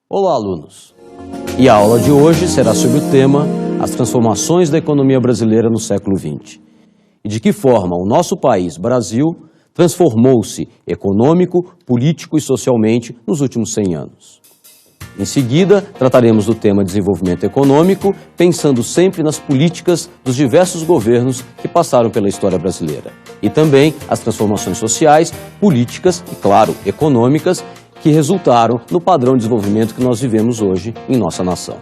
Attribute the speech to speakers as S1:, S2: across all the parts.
S1: Olá, alunos! E a aula de hoje será sobre o tema As transformações da economia brasileira no século XX. E de que forma o nosso país, Brasil, transformou-se econômico, político e socialmente nos últimos 100 anos. Em seguida, trataremos do tema desenvolvimento econômico, pensando sempre nas políticas dos diversos governos que passaram pela história brasileira. E também as transformações sociais, políticas e, claro, econômicas, que resultaram no padrão de desenvolvimento que nós vivemos hoje em nossa nação.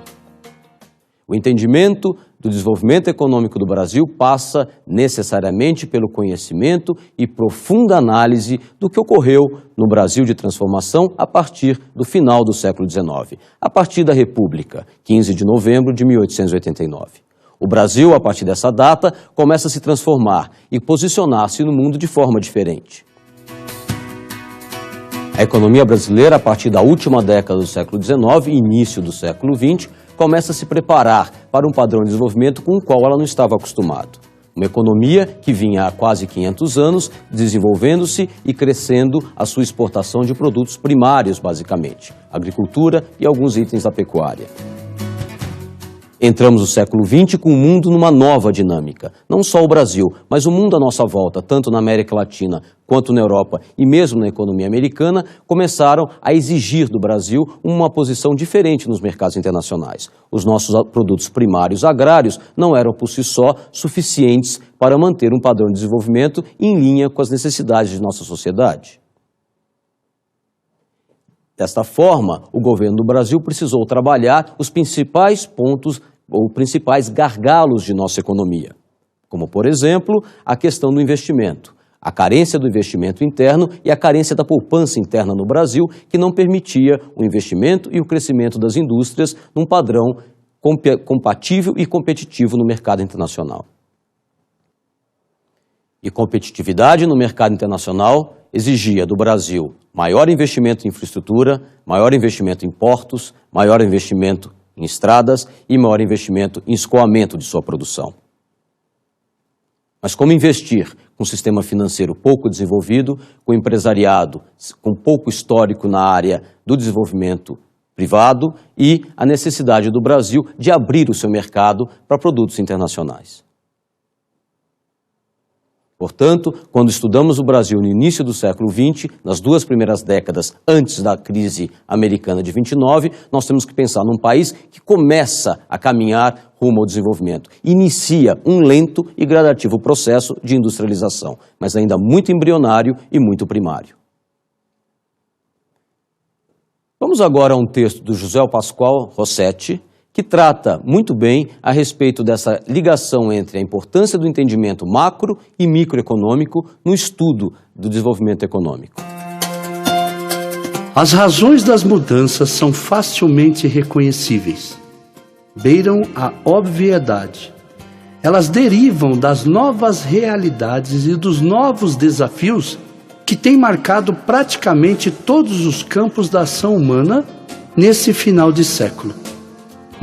S1: O entendimento do desenvolvimento econômico do Brasil passa necessariamente pelo conhecimento e profunda análise do que ocorreu no Brasil de transformação a partir do final do século XIX, a partir da República, 15 de novembro de 1889. O Brasil, a partir dessa data, começa a se transformar e posicionar-se no mundo de forma diferente. A economia brasileira, a partir da última década do século XIX e início do século XX, começa a se preparar para um padrão de desenvolvimento com o qual ela não estava acostumada. Uma economia que vinha há quase 500 anos desenvolvendo-se e crescendo a sua exportação de produtos primários, basicamente, agricultura e alguns itens da pecuária. Entramos no século XX com o mundo numa nova dinâmica. Não só o Brasil, mas o mundo à nossa volta, tanto na América Latina quanto na Europa e mesmo na economia americana, começaram a exigir do Brasil uma posição diferente nos mercados internacionais. Os nossos produtos primários agrários não eram por si só suficientes para manter um padrão de desenvolvimento em linha com as necessidades de nossa sociedade. Desta forma, o governo do Brasil precisou trabalhar os principais pontos ou principais gargalos de nossa economia, como, por exemplo, a questão do investimento, a carência do investimento interno e a carência da poupança interna no Brasil, que não permitia o investimento e o crescimento das indústrias num padrão compatível e competitivo no mercado internacional. E competitividade no mercado internacional exigia do Brasil maior investimento em infraestrutura, maior investimento em portos, maior investimento em estradas e maior investimento em escoamento de sua produção. Mas como investir com um sistema financeiro pouco desenvolvido, com empresariado com pouco histórico na área do desenvolvimento privado e a necessidade do Brasil de abrir o seu mercado para produtos internacionais? Portanto, quando estudamos o Brasil no início do século XX, nas duas primeiras décadas antes da crise americana de 29, nós temos que pensar num país que começa a caminhar rumo ao desenvolvimento. Inicia um lento e gradativo processo de industrialização, mas ainda muito embrionário e muito primário. Vamos agora a um texto do José Pascoal Rossetti, que trata muito bem a respeito dessa ligação entre a importância do entendimento macro e microeconômico no estudo do desenvolvimento econômico.
S2: As razões das mudanças são facilmente reconhecíveis. Beiram a obviedade. Elas derivam das novas realidades e dos novos desafios que têm marcado praticamente todos os campos da ação humana nesse final de século.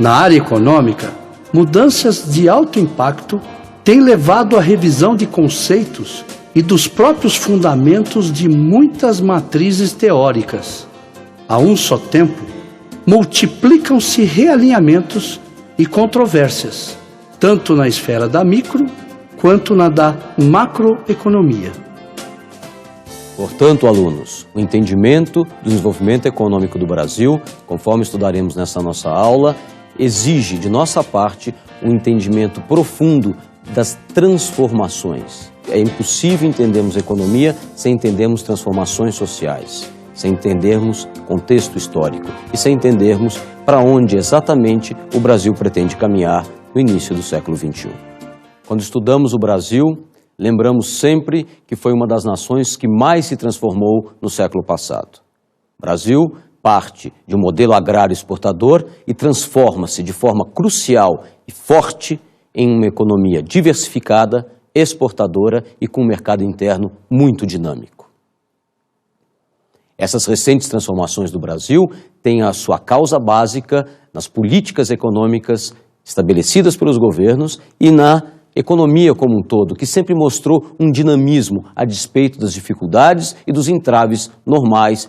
S2: Na área econômica, mudanças de alto impacto têm levado à revisão de conceitos e dos próprios fundamentos de muitas matrizes teóricas. A um só tempo, multiplicam-se realinhamentos e controvérsias, tanto na esfera da micro quanto na da macroeconomia.
S1: Portanto, alunos, o entendimento do desenvolvimento econômico do Brasil, conforme estudaremos nessa nossa aula, exige de nossa parte um entendimento profundo das transformações. É impossível entendermos economia sem entendermos transformações sociais, sem entendermos contexto histórico e sem entendermos para onde exatamente o Brasil pretende caminhar no início do século XXI. Quando estudamos o Brasil, lembramos sempre que foi uma das nações que mais se transformou no século passado. O Brasil parte de um modelo agrário exportador e transforma-se de forma crucial e forte em uma economia diversificada, exportadora e com um mercado interno muito dinâmico. Essas recentes transformações do Brasil têm a sua causa básica nas políticas econômicas estabelecidas pelos governos e na economia como um todo, que sempre mostrou um dinamismo a despeito das dificuldades e dos entraves normais